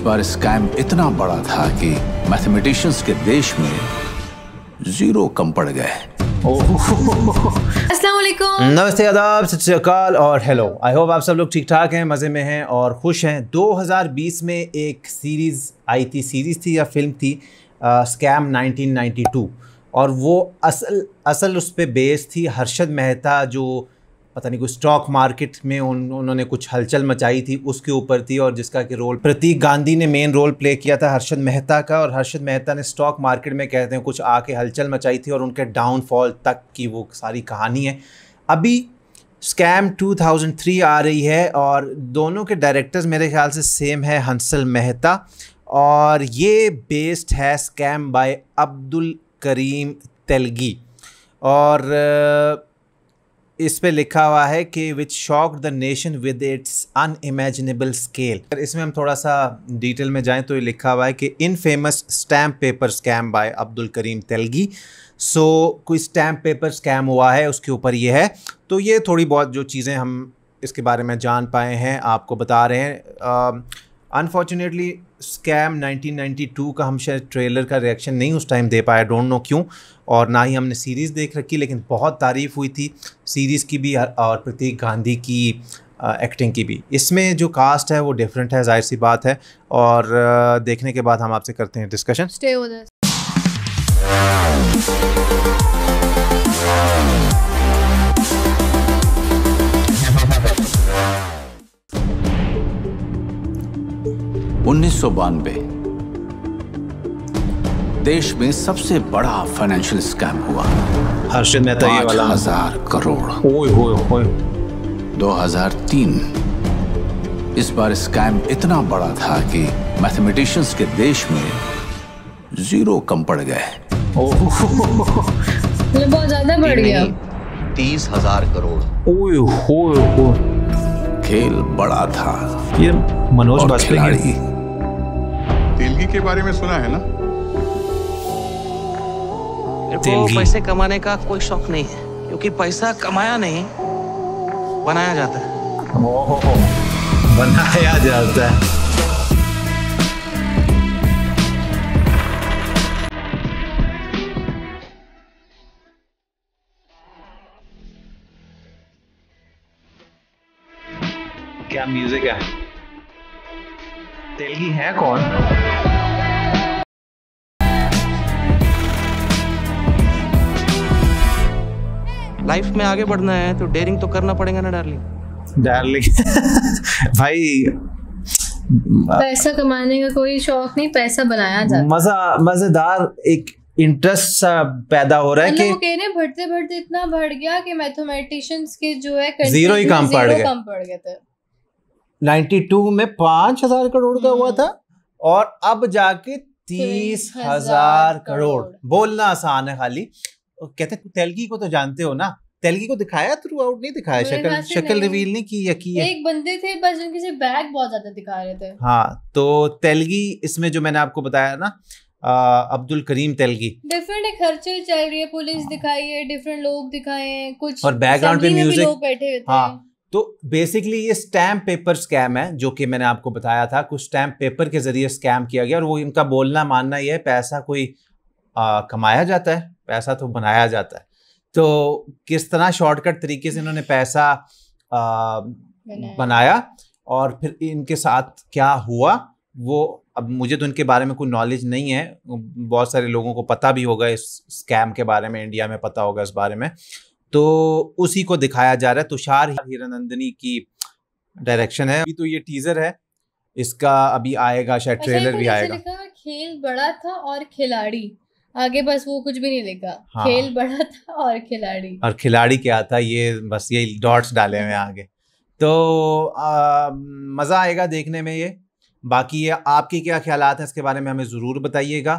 बार scam इतना बड़ा था कि मैथमेटिशियंस के देश में जीरो कम पड़ गए। अस्सलाम वालेकुम, नमस्ते, आदाब, सत श्री अकाल और हेलो। आई होप आप सब लोग ठीक ठाक हैं, मज़े में हैं और खुश हैं। 2020 में एक सीरीज़ आई थी, सीरीज़ थी या फिल्म थी, स्कैम 1992, और वो असल उस पर बेस थी। हर्षद मेहता जो पता नहीं कोई स्टॉक मार्केट में उन्होंने कुछ हलचल मचाई थी, उसके ऊपर थी, और जिसका कि रोल प्रतीक गांधी ने मेन रोल प्ले किया था हर्षद मेहता का। और हर्षद मेहता ने स्टॉक मार्केट में कहते हैं कुछ आके हलचल मचाई थी और उनके डाउनफॉल तक की वो सारी कहानी है। अभी स्कैम 2003 आ रही है और दोनों के डायरेक्टर्स मेरे ख्याल से सेम है, हंसल मेहता, और ये बेस्ड है स्कैम बाय अब्दुल करीम तेलगी। और इस पे लिखा हुआ है कि which shocked the nation with its unimaginable scale. इसमें हम थोड़ा सा डिटेल में जाएं तो ये लिखा हुआ है कि in famous stamp paper scam by Abdul Karim Telgi. So कोई स्टैम्प पेपर स्कैम हुआ है, उसके ऊपर ये है। तो ये थोड़ी बहुत जो चीज़ें हम इसके बारे में जान पाए हैं आपको बता रहे हैं। अनफॉर्चुनेटली स्कैम 1992 का हम शायद ट्रेलर का रिएक्शन नहीं उस टाइम दे पाया, डोंट नो क्यों, और ना ही हमने सीरीज़ देख रखी, लेकिन बहुत तारीफ़ हुई थी सीरीज़ की भी और प्रतीक गांधी की एक्टिंग की भी। इसमें जो कास्ट है वो डिफरेंट है, जाहिर सी बात है, और देखने के बाद हम आपसे करते हैं डिस्कशन। Stay with us. देश में सबसे बड़ा फाइनेंशियल स्कैम हुआ। हर्षद मेहता ये वाला 5,000 करोड़। ओए होए होए। 2003 इस बार स्कैम इतना बड़ा था कि मैथमेटिशियंस के देश में जीरो कम पड़ गए। बहुत ज्यादा बढ़ गया। 30,000 करोड़। ओए होए होए। खेल बड़ा था। ये मनोज बाजपेयी तेलगी के बारे में सुना है ना? मेरे को पैसे कमाने का कोई शौक नहीं है, क्योंकि पैसा कमाया नहीं बनाया जाता है। बनाया जाता है। क्या म्यूजिक है? तेलगी है कौन? लाइफ में आगे बढ़ना है तो डेयरिंग तो करना पड़ेगा ना डार्लिंग। भाई पैसा कमाने का कोई शौक नहीं, पैसा बनाया जाता है। मजेदार एक इंटरेस्ट सा पैदा हो रहा है कि वो कह रहे बढ़ते बढ़ते इतना बढ़ गया कि मैथमेटिशियंस के जो है जीरो ही कम पड़ गए थे। 92 में 5,000 करोड़ का हुआ था और अब जाके 30,000 करोड़। बोलना आसान है, खाली कहते तेलगी को तो जानते हो ना, तेलगी को दिखाया थ्रू आउट नहीं दिखाया, शक्ल रिवील नहीं की या की है। एक बंदे थे बस जिनके से बैग बहुत ज्यादा दिखा रहे थे। हाँ, तो तेलगी इसमें जो मैंने आपको बताया ना, अब्दुल करीम तेलगी, डिफरेंट एक हलचल चल रही है, पुलिस दिखाई है, डिफरेंट लोग दिखाए हैं, कुछ और बैकग्राउंड पे म्यूजिक, लोग बैठे हुए थे। हाँ, तो बेसिकली ये स्टैम्प पेपर स्कैम है, जो कि मैंने आपको बताया था। कुछ स्टैम्प पेपर के जरिए स्कैम किया गया और वो इनका बोलना मानना ये है पैसा कोई कमाया जाता है, पैसा तो बनाया जाता है। तो किस तरह शॉर्टकट तरीके से इन्होंने पैसा बनाया और फिर इनके साथ क्या हुआ, वो अब मुझे तो इनके बारे में कोई नॉलेज नहीं है। बहुत सारे लोगों को पता भी होगा इस स्कैम के बारे में, इंडिया में पता होगा इस बारे में, तो उसी को दिखाया जा रहा है। तुषार हीरानंदनी की डायरेक्शन है। अभी तो ये टीजर है, इसका अभी आएगा शायद ट्रेलर भी आएगा। खेल बड़ा था और खिलाड़ी, आगे बस वो कुछ भी नहीं लिखा। हाँ। खेल बड़ा था और खिलाड़ी क्या था, ये बस ये डॉट्स डाले हुए आगे। तो मज़ा आएगा देखने में ये। बाकी ये आपके क्या ख्यालात हैं इसके बारे में हमें ज़रूर बताइएगा।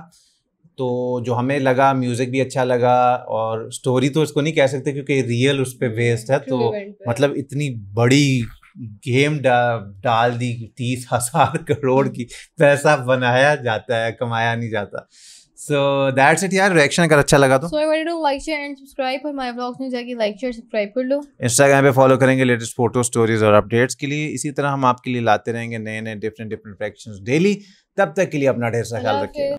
तो जो हमें लगा, म्यूज़िक भी अच्छा लगा, और स्टोरी तो इसको नहीं कह सकते क्योंकि रियल उस पर बेस्ड है, तो मतलब इतनी बड़ी गेम डाल दी, 30,000 करोड़ की, पैसा बनाया जाता है, कमाया नहीं जाता। So that's it यार, रिएक्शन अगर अच्छा लगा तो So I wanted to like, share and subscribe और my vlogs में जाके like, share, subscribe कर लो। इंस्टाग्राम पे फॉलो करेंगे लेटेस्ट फोटो स्टोरीज और अपडेट्स के लिए। इसी तरह हम आपके लिए लाते रहेंगे नए नए डिफरेंट रिएक्शंस डेली। तब तक के लिए अपना ढेर सारा ख्याल रखिएगा।